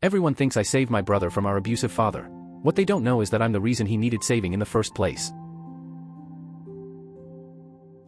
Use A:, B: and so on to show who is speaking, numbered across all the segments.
A: Everyone thinks I saved my brother from our abusive father. What they don't know is that I'm the reason he needed saving in the first place.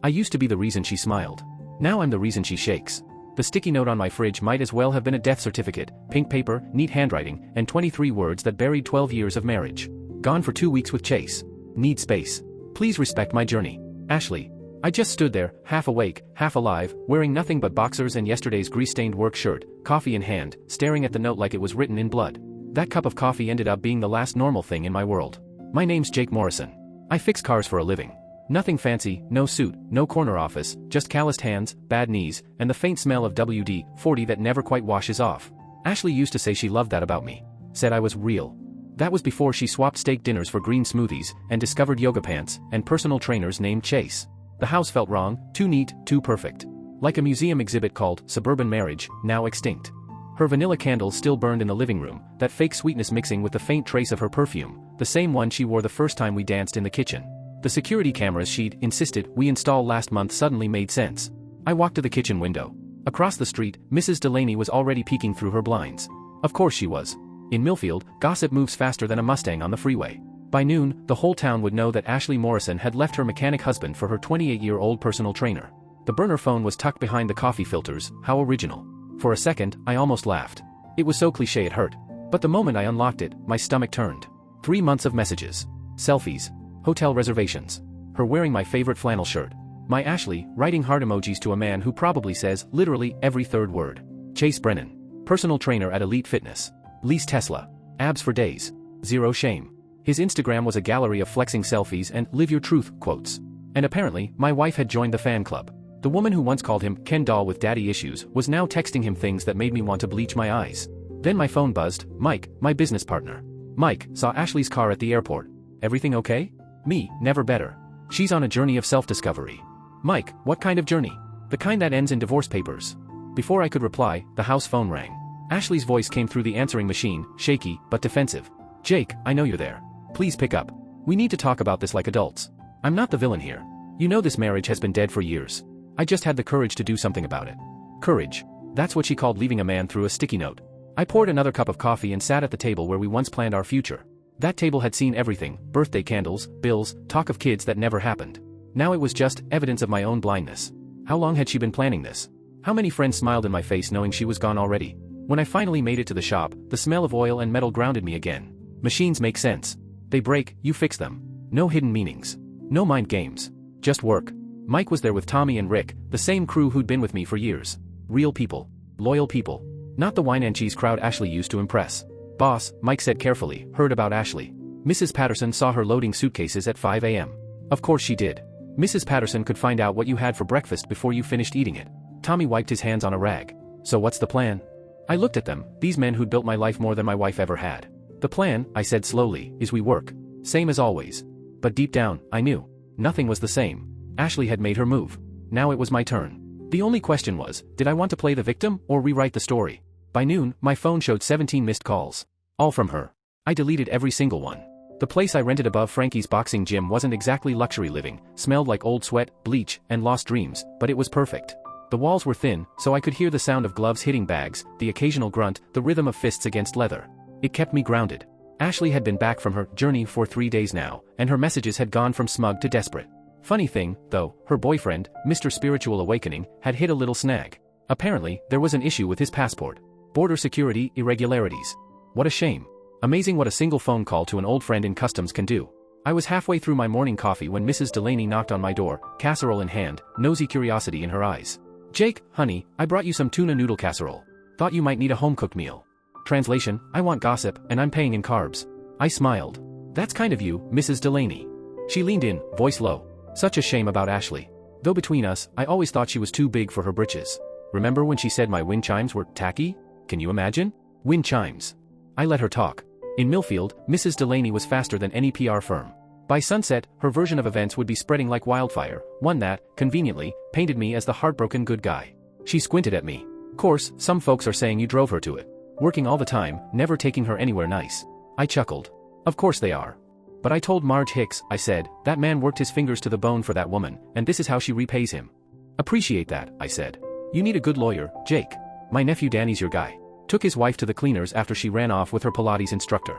A: I used to be the reason she smiled. Now I'm the reason she shakes. The sticky note on my fridge might as well have been a death certificate, pink paper, neat handwriting, and 23 words that buried 12 years of marriage. Gone for 2 weeks with Chase. Need space. Please respect my journey. Ashley. I just stood there, half awake, half alive, wearing nothing but boxers and yesterday's grease-stained work shirt, coffee in hand, staring at the note like it was written in blood. That cup of coffee ended up being the last normal thing in my world. My name's Jake Morrison. I fix cars for a living. Nothing fancy, no suit, no corner office, just calloused hands, bad knees, and the faint smell of WD-40 that never quite washes off. Ashley used to say she loved that about me. Said I was real. That was before she swapped steak dinners for green smoothies, and discovered yoga pants, and personal trainers named Chase. The house felt wrong, too neat, too perfect. Like a museum exhibit called Suburban Marriage, now extinct. Her vanilla candles still burned in the living room, that fake sweetness mixing with the faint trace of her perfume, the same one she wore the first time we danced in the kitchen. The security cameras she'd insisted we install last month suddenly made sense. I walked to the kitchen window. Across the street, Mrs. Delaney was already peeking through her blinds. Of course she was. In Millfield, gossip moves faster than a Mustang on the freeway. By noon, the whole town would know that Ashley Morrison had left her mechanic husband for her 28-year-old personal trainer. The burner phone was tucked behind the coffee filters. How original. For a second, I almost laughed. It was so cliché it hurt. But the moment I unlocked it, my stomach turned. 3 months of messages. Selfies. Hotel reservations. Her wearing my favorite flannel shirt. My Ashley, writing heart emojis to a man who probably says literally every third word. Chase Brennan. Personal trainer at Elite Fitness. Lease Tesla. Abs for days. Zero shame. His Instagram was a gallery of flexing selfies and live your truth quotes. And apparently, my wife had joined the fan club. The woman who once called him Ken doll with daddy issues was now texting him things that made me want to bleach my eyes. Then my phone buzzed. Mike, my business partner. Mike, saw Ashley's car at the airport. Everything okay? Me, never better. She's on a journey of self-discovery. Mike, what kind of journey? The kind that ends in divorce papers. Before I could reply, the house phone rang. Ashley's voice came through the answering machine, shaky, but defensive. Jake, I know you're there. Please pick up. We need to talk about this like adults. I'm not the villain here. You know this marriage has been dead for years. I just had the courage to do something about it. Courage. That's what she called leaving a man through a sticky note. I poured another cup of coffee and sat at the table where we once planned our future. That table had seen everything, birthday candles, bills, talk of kids that never happened. Now it was just evidence of my own blindness. How long had she been planning this? How many friends smiled in my face knowing she was gone already? When I finally made it to the shop, the smell of oil and metal grounded me again. Machines make sense. They break, you fix them. No hidden meanings. No mind games. Just work. Mike was there with Tommy and Rick, the same crew who'd been with me for years. Real people. Loyal people. Not the wine and cheese crowd Ashley used to impress. Boss, Mike said carefully, heard about Ashley. Mrs. Patterson saw her loading suitcases at 5 a.m. Of course she did. Mrs. Patterson could find out what you had for breakfast before you finished eating it. Tommy wiped his hands on a rag. So what's the plan? I looked at them, these men who'd built my life more than my wife ever had. The plan, I said slowly, is we work. Same as always. But deep down, I knew. Nothing was the same. Ashley had made her move. Now it was my turn. The only question was, did I want to play the victim or rewrite the story? By noon, my phone showed 17 missed calls. All from her. I deleted every single one. The place I rented above Frankie's boxing gym wasn't exactly luxury living, smelled like old sweat, bleach, and lost dreams, but it was perfect. The walls were thin, so I could hear the sound of gloves hitting bags, the occasional grunt, the rhythm of fists against leather. It kept me grounded. Ashley had been back from her journey for 3 days now, and her messages had gone from smug to desperate. Funny thing, though, her boyfriend, Mr. Spiritual Awakening, had hit a little snag. Apparently, there was an issue with his passport. Border security irregularities. What a shame. Amazing what a single phone call to an old friend in customs can do. I was halfway through my morning coffee when Mrs. Delaney knocked on my door, casserole in hand, nosy curiosity in her eyes. Jake, honey, I brought you some tuna noodle casserole. Thought you might need a home-cooked meal. Translation, I want gossip, and I'm paying in carbs. I smiled. That's kind of you, Mrs. Delaney. She leaned in, voice low. Such a shame about Ashley. Though between us, I always thought she was too big for her britches. Remember when she said my wind chimes were tacky? Can you imagine? Wind chimes. I let her talk. In Millfield, Mrs. Delaney was faster than any PR firm. By sunset, her version of events would be spreading like wildfire, one that, conveniently, painted me as the heartbroken good guy. She squinted at me. Course, some folks are saying you drove her to it. Working all the time, never taking her anywhere nice. I chuckled. Of course they are. But I told Marge Hicks, I said, that man worked his fingers to the bone for that woman, and this is how she repays him. Appreciate that, I said. You need a good lawyer, Jake. My nephew Danny's your guy. Took his wife to the cleaners after she ran off with her Pilates instructor.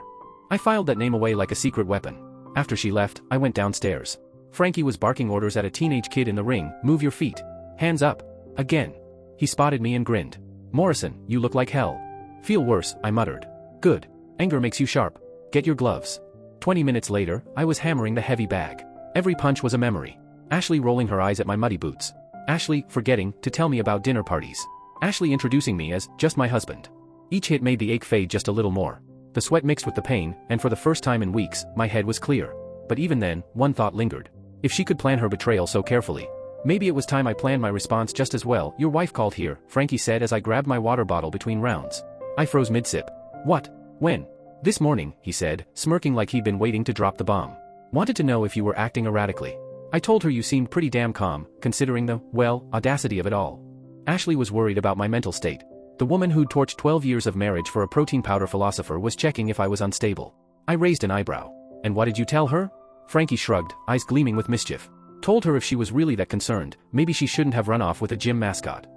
A: I filed that name away like a secret weapon. After she left, I went downstairs. Frankie was barking orders at a teenage kid in the ring, "Move your feet. Hands up." Again. He spotted me and grinned. "Morrison, you look like hell." "Feel worse," I muttered. "Good. Anger makes you sharp. Get your gloves." 20 minutes later, I was hammering the heavy bag. Every punch was a memory. Ashley rolling her eyes at my muddy boots. Ashley forgetting to tell me about dinner parties. Ashley introducing me as just my husband. Each hit made the ache fade just a little more. The sweat mixed with the pain, and for the first time in weeks, my head was clear. But even then, one thought lingered. If she could plan her betrayal so carefully, maybe it was time I planned my response just as well. "Your wife called here," Frankie said as I grabbed my water bottle between rounds. I froze mid-sip. "What? When?" "This morning," he said, smirking like he'd been waiting to drop the bomb. "Wanted to know if you were acting erratically." I told her you seemed pretty damn calm, considering the, well, audacity of it all. Ashley was worried about my mental state. The woman who'd torched 12 years of marriage for a protein powder philosopher was checking if I was unstable. I raised an eyebrow. "And what did you tell her?" Frankie shrugged, eyes gleaming with mischief. "Told her if she was really that concerned, maybe she shouldn't have run off with a gym mascot."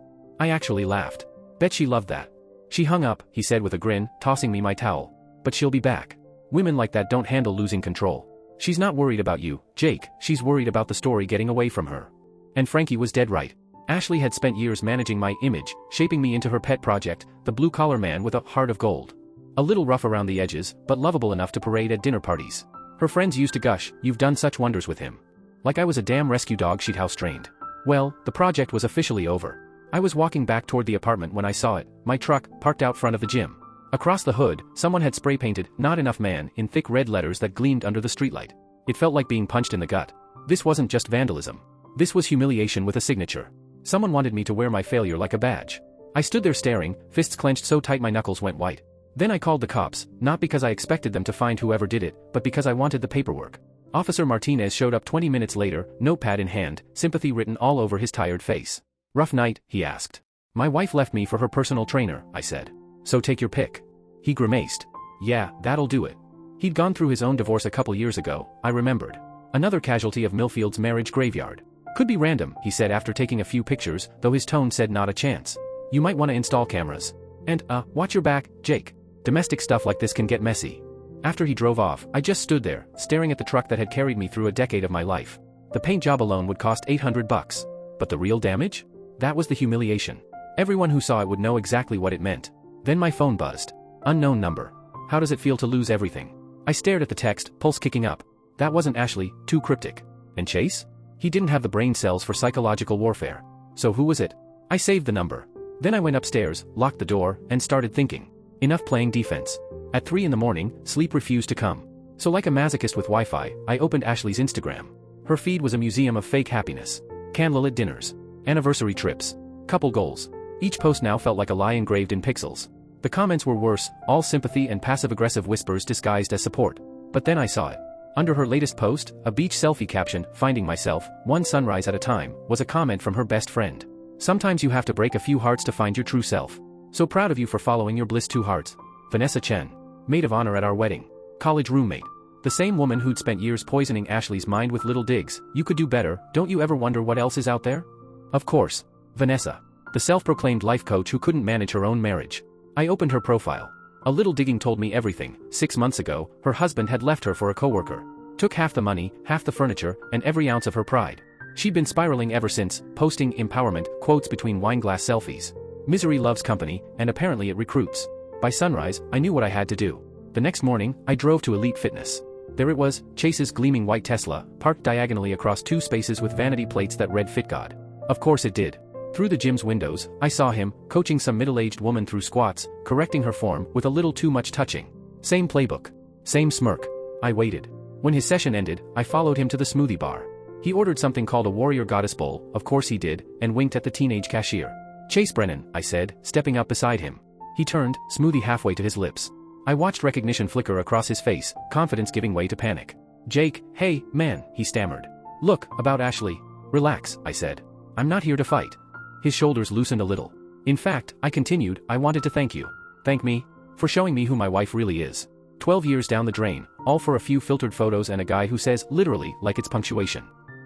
A: I actually laughed. "Bet she loved that." "She hung up," he said with a grin, tossing me my towel. "But she'll be back. Women like that don't handle losing control. She's not worried about you, Jake, she's worried about the story getting away from her." And Frankie was dead right. Ashley had spent years managing my image, shaping me into her pet project, the blue-collar man with a heart of gold. A little rough around the edges, but lovable enough to parade at dinner parties. Her friends used to gush, "You've done such wonders with him." Like I was a damn rescue dog she'd house-trained. Well, the project was officially over. I was walking back toward the apartment when I saw it, my truck, parked out front of the gym. Across the hood, someone had spray-painted, "Not enough man," in thick red letters that gleamed under the streetlight. It felt like being punched in the gut. This wasn't just vandalism. This was humiliation with a signature. Someone wanted me to wear my failure like a badge. I stood there staring, fists clenched so tight my knuckles went white. Then I called the cops, not because I expected them to find whoever did it, but because I wanted the paperwork. Officer Martinez showed up 20 minutes later, notepad in hand, sympathy written all over his tired face. "Rough night?" he asked. "My wife left me for her personal trainer," I said. "So take your pick." He grimaced. "Yeah, that'll do it." He'd gone through his own divorce a couple years ago, I remembered. Another casualty of Millfield's marriage graveyard. "Could be random," he said after taking a few pictures, though his tone said not a chance. "You might want to install cameras. And, watch your back, Jake. Domestic stuff like this can get messy." After he drove off, I just stood there, staring at the truck that had carried me through a decade of my life. The paint job alone would cost $800. But the real damage? That was the humiliation. Everyone who saw it would know exactly what it meant. Then my phone buzzed. Unknown number. How does it feel to lose everything? I stared at the text, pulse kicking up. That wasn't Ashley, too cryptic. And Chase? He didn't have the brain cells for psychological warfare. So who was it? I saved the number. Then I went upstairs, locked the door, and started thinking. Enough playing defense. At 3 in the morning, sleep refused to come. So like a masochist with Wi-Fi, I opened Ashley's Instagram. Her feed was a museum of fake happiness. Candlelit dinners. Anniversary trips. Couple goals. Each post now felt like a lie engraved in pixels. The comments were worse, all sympathy and passive-aggressive whispers disguised as support. But then I saw it. Under her latest post, a beach selfie caption, "Finding myself, one sunrise at a time," was a comment from her best friend. "Sometimes you have to break a few hearts to find your true self. So proud of you for following your bliss 2 hearts. Vanessa Chen. Maid of honor at our wedding. College roommate. The same woman who'd spent years poisoning Ashley's mind with little digs. You could do better, don't you ever wonder what else is out there?" Of course. Vanessa. The self-proclaimed life coach who couldn't manage her own marriage. I opened her profile. A little digging told me everything. 6 months ago, her husband had left her for a coworker. Took half the money, half the furniture, and every ounce of her pride. She'd been spiraling ever since, posting empowerment quotes between wineglass selfies. Misery loves company, and apparently it recruits. By sunrise, I knew what I had to do. The next morning, I drove to Elite Fitness. There it was, Chase's gleaming white Tesla, parked diagonally across 2 spaces with vanity plates that read Fit God. Of course it did. Through the gym's windows, I saw him, coaching some middle-aged woman through squats, correcting her form with a little too much touching. Same playbook. Same smirk. I waited. When his session ended, I followed him to the smoothie bar. He ordered something called a Warrior Goddess Bowl, of course he did, and winked at the teenage cashier. "Chase Brennan," I said, stepping up beside him. He turned, smoothie halfway to his lips. I watched recognition flicker across his face, confidence giving way to panic. "Jake, hey, man," he stammered. "Look, about Ashley." "Relax," I said. "I'm not here to fight." His shoulders loosened a little. "In fact," I continued, "I wanted to thank you." "Thank me?" "For showing me who my wife really is. 12 years down the drain, all for a few filtered photos and a guy who says, literally, like it's punctuation."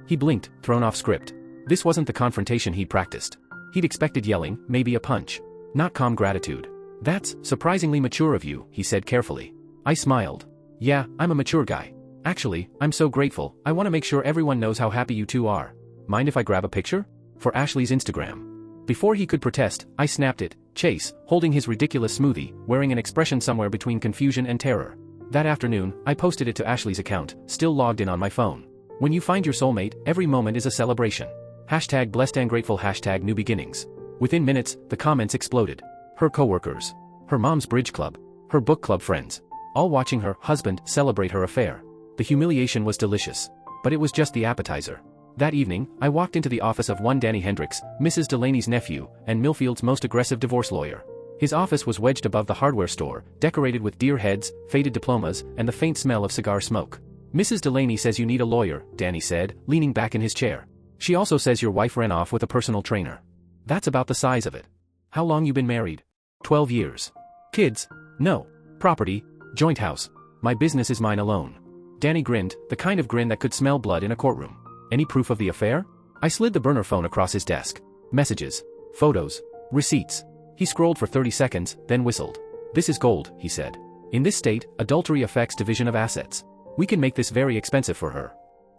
A: He blinked, thrown off script. This wasn't the confrontation he'd practiced. He'd expected yelling, maybe a punch. Not calm gratitude. That's surprisingly mature of you, he said carefully. I smiled. Yeah, I'm a mature guy. Actually, I'm so grateful, I want to make sure everyone knows how happy you two are. Mind if I grab a picture? For Ashley's Instagram. Before he could protest, I snapped it, Chase, holding his ridiculous smoothie, wearing an expression somewhere between confusion and terror. That afternoon, I posted it to Ashley's account, still logged in on my phone. When you find your soulmate, every moment is a celebration. Hashtag blessed and grateful, hashtag new beginnings. Within minutes, the comments exploded. Her coworkers, her mom's bridge club, her book club friends, all watching her husband celebrate her affair. The humiliation was delicious. But it was just the appetizer. That evening, I walked into the office of one Danny Hendricks, Mrs. Delaney's nephew, and Millfield's most aggressive divorce lawyer. His office was wedged above the hardware store, decorated with deer heads, faded diplomas, and the faint smell of cigar smoke. Mrs. Delaney says you need a lawyer, Danny said, leaning back in his chair. She also says your wife ran off with a personal trainer. That's about the size of it. How long you been married? 12 years. Kids? No. Property? Joint house. My business is mine alone. Danny grinned, the kind of grin that could smell blood in a courtroom. Any proof of the affair? I slid the burner phone across his desk. Messages. Photos. Receipts. He scrolled for 30 seconds, then whistled. This is gold, he said. In this state, adultery affects division of assets. We can make this very expensive for her.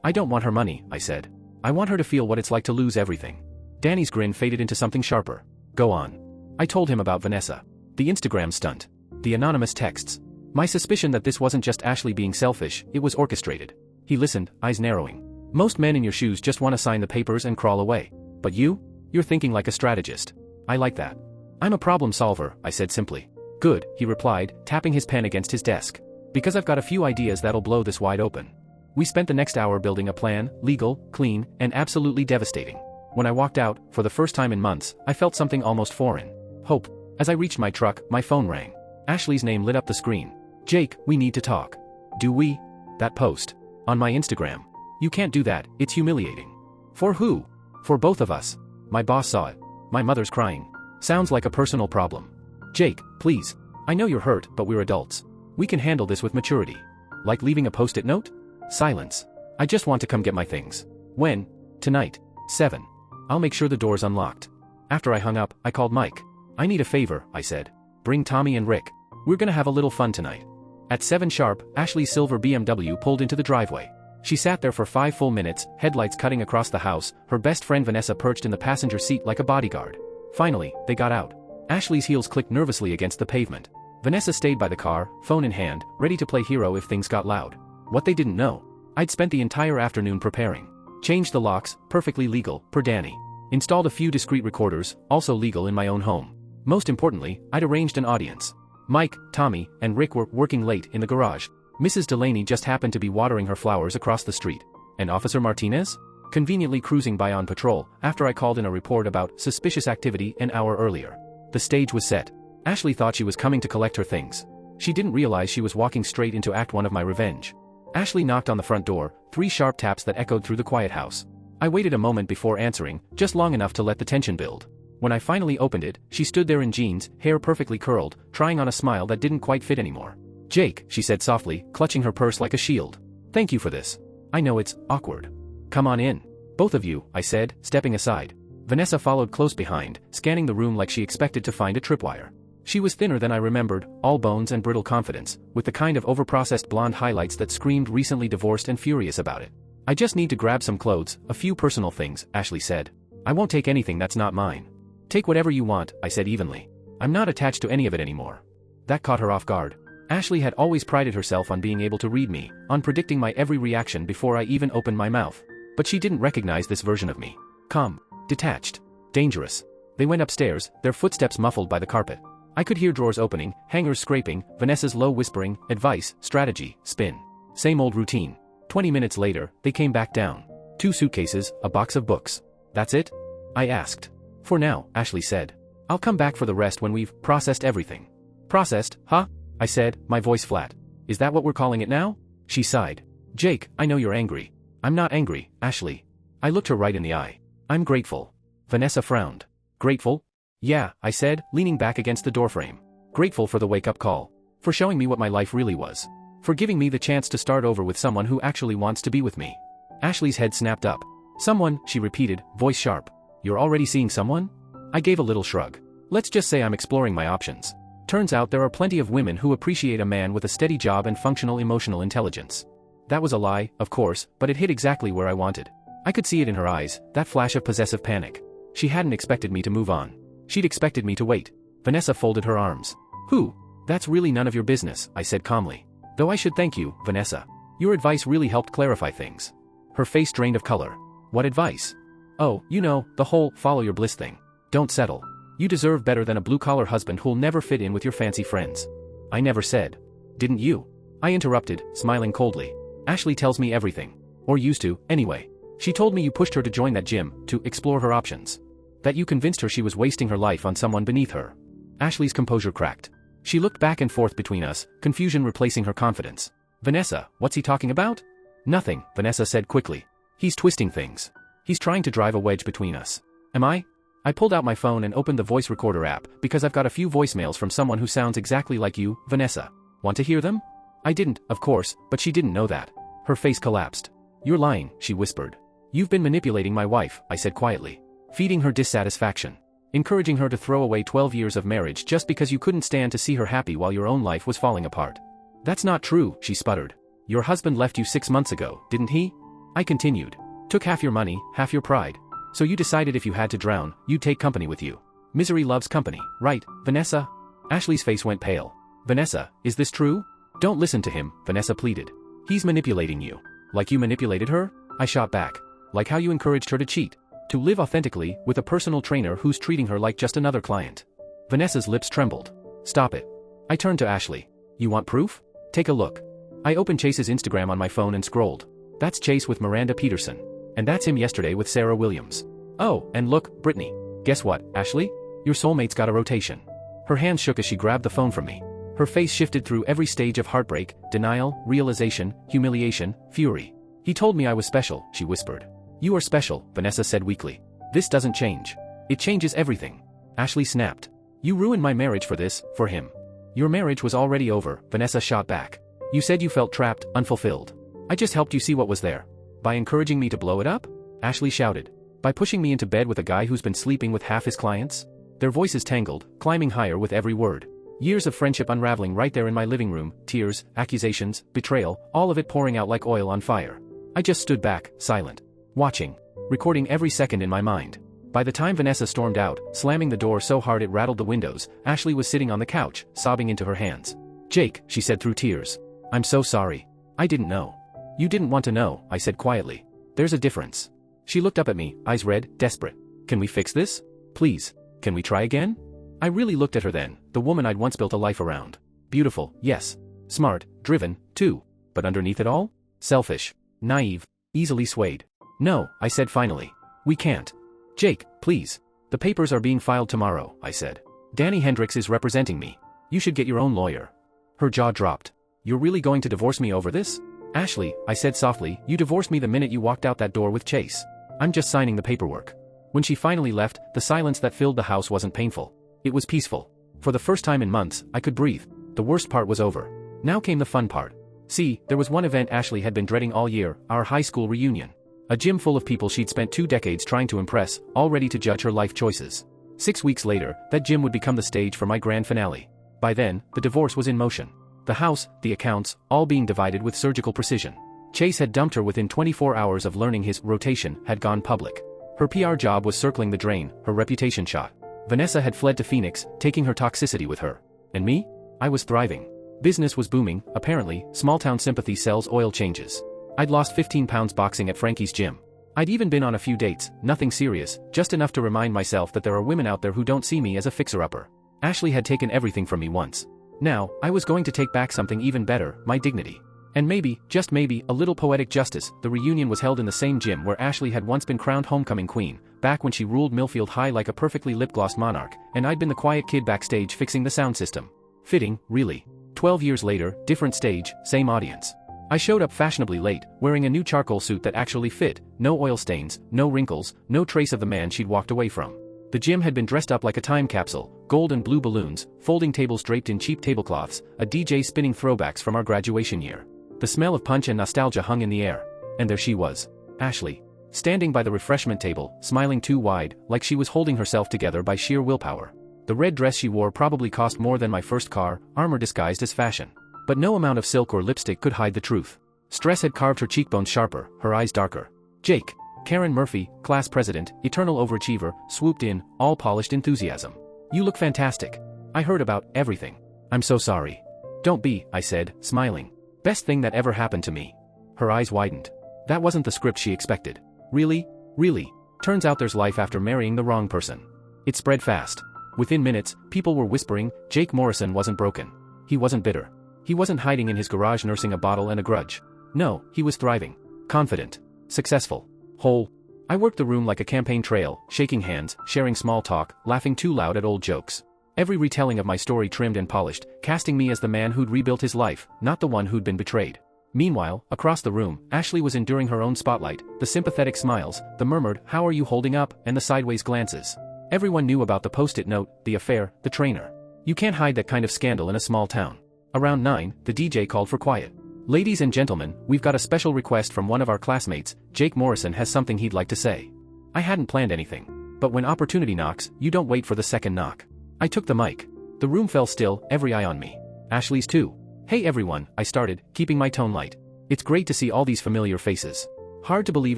A: I don't want her money, I said. I want her to feel what it's like to lose everything. Danny's grin faded into something sharper. Go on. I told him about Vanessa. The Instagram stunt. The anonymous texts. My suspicion that this wasn't just Ashley being selfish, it was orchestrated. He listened, eyes narrowing. Most men in your shoes just want to sign the papers and crawl away. But you're thinking like a strategist. I like that. I'm a problem solver, I said simply. Good, he replied, tapping his pen against his desk. Because I've got a few ideas that'll blow this wide open. We spent the next hour building a plan, legal, clean, and absolutely devastating. When I walked out, for the first time in months, I felt something almost foreign. Hope. As I reached my truck, my phone rang. Ashley's name lit up the screen. Jake, we need to talk. Do we? That post. On my Instagram. You can't do that, it's humiliating. For who? For both of us. My boss saw it. My mother's crying. Sounds like a personal problem. Jake, please. I know you're hurt, but we're adults. We can handle this with maturity. Like leaving a post-it note? Silence. I just want to come get my things. When? Tonight. 7. I'll make sure the door's unlocked. After I hung up, I called Mike. I need a favor, I said. Bring Tommy and Rick. We're gonna have a little fun tonight. At 7 sharp, Ashley's silver BMW pulled into the driveway. She sat there for 5 full minutes, headlights cutting across the house, her best friend Vanessa perched in the passenger seat like a bodyguard. Finally, they got out. Ashley's heels clicked nervously against the pavement. Vanessa stayed by the car, phone in hand, ready to play hero if things got loud. What they didn't know. I'd spent the entire afternoon preparing. Changed the locks, perfectly legal, per Danny. Installed a few discreet recorders, also legal in my own home. Most importantly, I'd arranged an audience. Mike, Tommy, and Rick were working late in the garage. Mrs. Delaney just happened to be watering her flowers across the street. And Officer Martinez? Conveniently cruising by on patrol, after I called in a report about suspicious activity an hour earlier. The stage was set. Ashley thought she was coming to collect her things. She didn't realize she was walking straight into Act 1 of my revenge. Ashley knocked on the front door, 3 sharp taps that echoed through the quiet house. I waited a moment before answering, just long enough to let the tension build. When I finally opened it, she stood there in jeans, hair perfectly curled, trying on a smile that didn't quite fit anymore. Jake, she said softly, clutching her purse like a shield. Thank you for this. I know it's awkward. Come on in. Both of you, I said, stepping aside. Vanessa followed close behind, scanning the room like she expected to find a tripwire. She was thinner than I remembered, all bones and brittle confidence, with the kind of overprocessed blonde highlights that screamed recently divorced and furious about it. I just need to grab some clothes, a few personal things, Ashley said. I won't take anything that's not mine. Take whatever you want, I said evenly. I'm not attached to any of it anymore. That caught her off guard. Ashley had always prided herself on being able to read me, on predicting my every reaction before I even opened my mouth. But she didn't recognize this version of me. Calm. Detached. Dangerous. They went upstairs, their footsteps muffled by the carpet. I could hear drawers opening, hangers scraping, Vanessa's low whispering, advice, strategy, spin. Same old routine. 20 minutes later, they came back down. 2 suitcases, a box of books. That's it? I asked. For now, Ashley said. I'll come back for the rest when we've processed everything. Processed, huh? I said, my voice flat. Is that what we're calling it now? She sighed. Jake, I know you're angry. I'm not angry, Ashley. I looked her right in the eye. I'm grateful. Vanessa frowned. Grateful? Yeah, I said, leaning back against the doorframe. Grateful for the wake-up call. For showing me what my life really was. For giving me the chance to start over with someone who actually wants to be with me. Ashley's head snapped up. Someone, she repeated, voice sharp. You're already seeing someone? I gave a little shrug. Let's just say I'm exploring my options. Turns out there are plenty of women who appreciate a man with a steady job and functional emotional intelligence. That was a lie, of course, but it hit exactly where I wanted. I could see it in her eyes, that flash of possessive panic. She hadn't expected me to move on. She'd expected me to wait. Vanessa folded her arms. Who? That's really none of your business, I said calmly. Though I should thank you, Vanessa. Your advice really helped clarify things. Her face drained of color. What advice? Oh, you know, the whole follow your bliss thing. Don't settle. You deserve better than a blue-collar husband who'll never fit in with your fancy friends. I never said. Didn't you? I interrupted, smiling coldly. Ashley tells me everything. Or used to, anyway. She told me you pushed her to join that gym, to explore her options. That you convinced her she was wasting her life on someone beneath her. Ashley's composure cracked. She looked back and forth between us, confusion replacing her confidence. Vanessa, what's he talking about? Nothing, Vanessa said quickly. He's twisting things. He's trying to drive a wedge between us. Am I? I pulled out my phone and opened the voice recorder app, because I've got a few voicemails from someone who sounds exactly like you, Vanessa. Want to hear them? I didn't, of course, but she didn't know that. Her face collapsed. You're lying, she whispered. You've been manipulating my wife, I said quietly. Feeding her dissatisfaction. Encouraging her to throw away 12 years of marriage just because you couldn't stand to see her happy while your own life was falling apart. That's not true, she sputtered. Your husband left you 6 months ago, didn't he? I continued. Took half your money, half your pride. So you decided if you had to drown, you'd take company with you. Misery loves company, right, Vanessa? Ashley's face went pale. Vanessa, is this true? Don't listen to him, Vanessa pleaded. He's manipulating you. Like you manipulated her? I shot back. Like how you encouraged her to cheat. To live authentically, with a personal trainer who's treating her like just another client. Vanessa's lips trembled. Stop it. I turned to Ashley. You want proof? Take a look. I opened Chase's Instagram on my phone and scrolled. That's Chase with Miranda Peterson. And that's him yesterday with Sarah Williams. Oh, and look, Brittany. Guess what, Ashley? Your soulmate's got a rotation. Her hands shook as she grabbed the phone from me. Her face shifted through every stage of heartbreak, denial, realization, humiliation, fury. He told me I was special, she whispered. You are special, Vanessa said weakly. This doesn't change. It changes everything. Ashley snapped. You ruined my marriage for this, for him. Your marriage was already over, Vanessa shot back. You said you felt trapped, unfulfilled. I just helped you see what was there. By encouraging me to blow it up? Ashley shouted. By pushing me into bed with a guy who's been sleeping with half his clients? Their voices tangled, climbing higher with every word. Years of friendship unraveling right there in my living room, tears, accusations, betrayal, all of it pouring out like oil on fire. I just stood back, silent. Watching. Recording every second in my mind. By the time Vanessa stormed out, slamming the door so hard it rattled the windows, Ashley was sitting on the couch, sobbing into her hands. Jake, she said through tears. I'm so sorry. I didn't know. You didn't want to know, I said quietly. There's a difference. She looked up at me, eyes red, desperate. Can we fix this? Please. Can we try again? I really looked at her then, the woman I'd once built a life around. Beautiful, yes. Smart, driven, too. But underneath it all? Selfish. Naive. Easily swayed. No, I said finally. We can't. Jake, please. The papers are being filed tomorrow, I said. Danny Hendricks is representing me. You should get your own lawyer. Her jaw dropped. You're really going to divorce me over this? Ashley, I said softly, you divorced me the minute you walked out that door with Chase. I'm just signing the paperwork. When she finally left, the silence that filled the house wasn't painful. It was peaceful. For the first time in months, I could breathe. The worst part was over. Now came the fun part. See, there was one event Ashley had been dreading all year, our high school reunion. A gym full of people she'd spent 2 decades trying to impress, all ready to judge her life choices. 6 weeks later, that gym would become the stage for my grand finale. By then, the divorce was in motion. The house, the accounts, all being divided with surgical precision. Chase had dumped her within 24 hours of learning his rotation had gone public. Her PR job was circling the drain, her reputation shot. Vanessa had fled to Phoenix, taking her toxicity with her. And me? I was thriving. Business was booming, apparently, small-town sympathy sells oil changes. I'd lost 15 pounds boxing at Frankie's gym. I'd even been on a few dates, nothing serious, just enough to remind myself that there are women out there who don't see me as a fixer-upper. Ashley had taken everything from me once. Now, I was going to take back something even better, my dignity. And maybe, just maybe, a little poetic justice. The reunion was held in the same gym where Ashley had once been crowned homecoming queen, back when she ruled Millfield High like a perfectly lip-glossed monarch, and I'd been the quiet kid backstage fixing the sound system. Fitting, really. 12 years later, different stage, same audience. I showed up fashionably late, wearing a new charcoal suit that actually fit, no oil stains, no wrinkles, no trace of the man she'd walked away from. The gym had been dressed up like a time capsule, gold and blue balloons, folding tables draped in cheap tablecloths, a DJ spinning throwbacks from our graduation year. The smell of punch and nostalgia hung in the air. And there she was, Ashley, standing by the refreshment table, smiling too wide, like she was holding herself together by sheer willpower. The red dress she wore probably cost more than my first car, armor disguised as fashion. But no amount of silk or lipstick could hide the truth. Stress had carved her cheekbones sharper, her eyes darker. Jake, Karen Murphy, class president, eternal overachiever, swooped in, all polished enthusiasm. You look fantastic. I heard about everything. I'm so sorry. Don't be, I said, smiling. Best thing that ever happened to me. Her eyes widened. That wasn't the script she expected. Really? Really? Turns out there's life after marrying the wrong person. It spread fast. Within minutes, people were whispering, Jake Morrison wasn't broken. He wasn't bitter. He wasn't hiding in his garage nursing a bottle and a grudge. No, he was thriving. Confident. Successful. Whole. I worked the room like a campaign trail, shaking hands, sharing small talk, laughing too loud at old jokes. Every retelling of my story trimmed and polished, casting me as the man who'd rebuilt his life, not the one who'd been betrayed. Meanwhile, across the room, Ashley was enduring her own spotlight, the sympathetic smiles, the murmured, how are you holding up, and the sideways glances. Everyone knew about the post-it note, the affair, the trainer. You can't hide that kind of scandal in a small town. Around 9, the DJ called for quiet. Ladies and gentlemen, we've got a special request from one of our classmates. Jake Morrison has something he'd like to say. I hadn't planned anything. But when opportunity knocks, you don't wait for the second knock. I took the mic. The room fell still, every eye on me. Ashley's too. Hey everyone, I started, keeping my tone light. It's great to see all these familiar faces. Hard to believe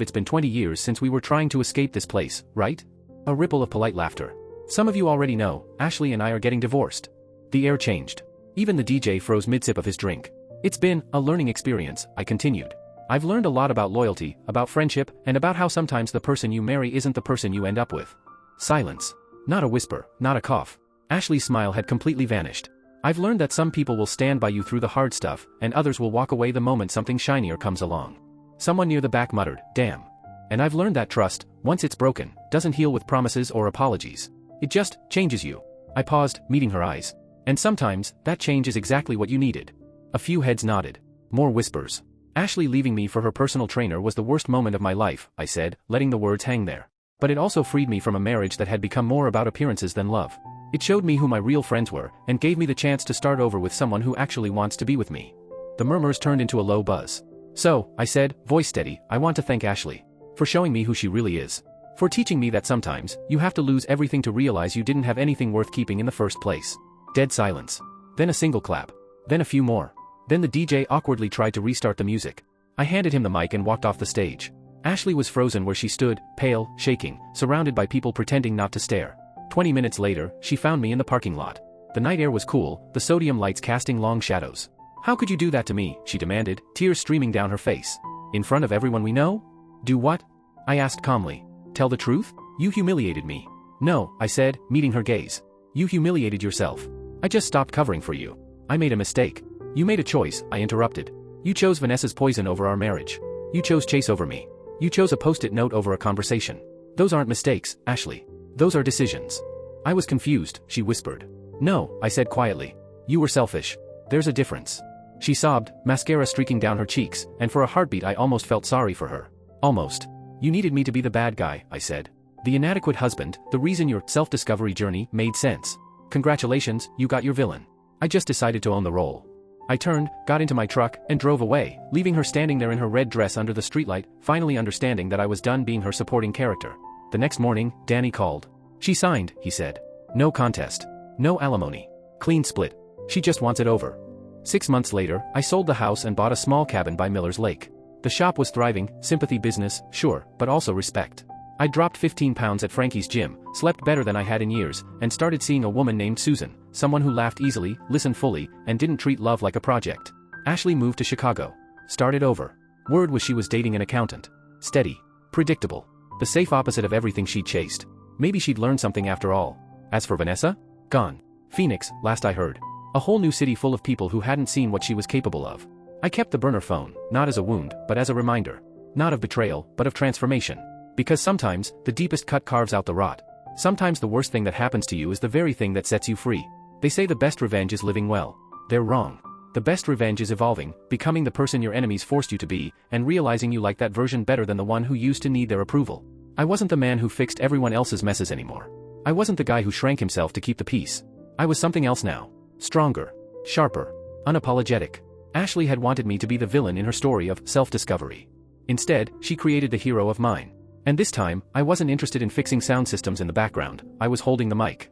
A: it's been 20 years since we were trying to escape this place, right? A ripple of polite laughter. Some of you already know, Ashley and I are getting divorced. The air changed. Even the DJ froze mid-sip of his drink. It's been a learning experience, I continued. I've learned a lot about loyalty, about friendship, and about how sometimes the person you marry isn't the person you end up with. Silence. Not a whisper, not a cough. Ashley's smile had completely vanished. I've learned that some people will stand by you through the hard stuff, and others will walk away the moment something shinier comes along. Someone near the back muttered, damn. And I've learned that trust, once it's broken, doesn't heal with promises or apologies. It just changes you. I paused, meeting her eyes. And sometimes, that change is exactly what you needed. A few heads nodded. More whispers. Ashley leaving me for her personal trainer was the worst moment of my life, I said, letting the words hang there. But it also freed me from a marriage that had become more about appearances than love. It showed me who my real friends were, and gave me the chance to start over with someone who actually wants to be with me. The murmurs turned into a low buzz. So, I said, voice steady, I want to thank Ashley. For showing me who she really is. For teaching me that sometimes, you have to lose everything to realize you didn't have anything worth keeping in the first place. Dead silence. Then a single clap. Then a few more. Then the DJ awkwardly tried to restart the music. I handed him the mic and walked off the stage. Ashley was frozen where she stood, pale, shaking, surrounded by people pretending not to stare. 20 minutes later, she found me in the parking lot. The night air was cool, the sodium lights casting long shadows. How could you do that to me, she demanded, tears streaming down her face. In front of everyone we know? Do what? I asked calmly. Tell the truth? You humiliated me. No, I said, meeting her gaze. You humiliated yourself. I just stopped covering for you. I made a mistake. You made a choice, I interrupted. You chose Vanessa's poison over our marriage. You chose Chase over me. You chose a post-it note over a conversation. Those aren't mistakes, Ashley. Those are decisions. I was confused, she whispered. No, I said quietly. You were selfish. There's a difference. She sobbed, mascara streaking down her cheeks, and for a heartbeat I almost felt sorry for her. Almost. You needed me to be the bad guy, I said. The inadequate husband, the reason your self-discovery journey made sense. Congratulations, you got your villain. I just decided to own the role. I turned, got into my truck, and drove away, leaving her standing there in her red dress under the streetlight, finally understanding that I was done being her supporting character. The next morning, Danny called. She signed, he said. No contest. No alimony. Clean split. She just wants it over. 6 months later, I sold the house and bought a small cabin by Miller's Lake. The shop was thriving, sympathy business, sure, but also respect. I dropped 15 pounds at Frankie's gym, slept better than I had in years, and started seeing a woman named Susan, someone who laughed easily, listened fully, and didn't treat love like a project. Ashley moved to Chicago. Started over. Word was she was dating an accountant. Steady. Predictable. The safe opposite of everything she'd chased. Maybe she'd learned something after all. As for Vanessa? Gone. Phoenix, last I heard. A whole new city full of people who hadn't seen what she was capable of. I kept the burner phone, not as a wound, but as a reminder. Not of betrayal, but of transformation. Because sometimes, the deepest cut carves out the rot. Sometimes the worst thing that happens to you is the very thing that sets you free. They say the best revenge is living well. They're wrong. The best revenge is evolving, becoming the person your enemies forced you to be, and realizing you like that version better than the one who used to need their approval. I wasn't the man who fixed everyone else's messes anymore. I wasn't the guy who shrank himself to keep the peace. I was something else now. Stronger. Sharper. Unapologetic. Ashley had wanted me to be the villain in her story of self-discovery. Instead, she created the hero of mine. And this time, I wasn't interested in fixing sound systems in the background, I was holding the mic.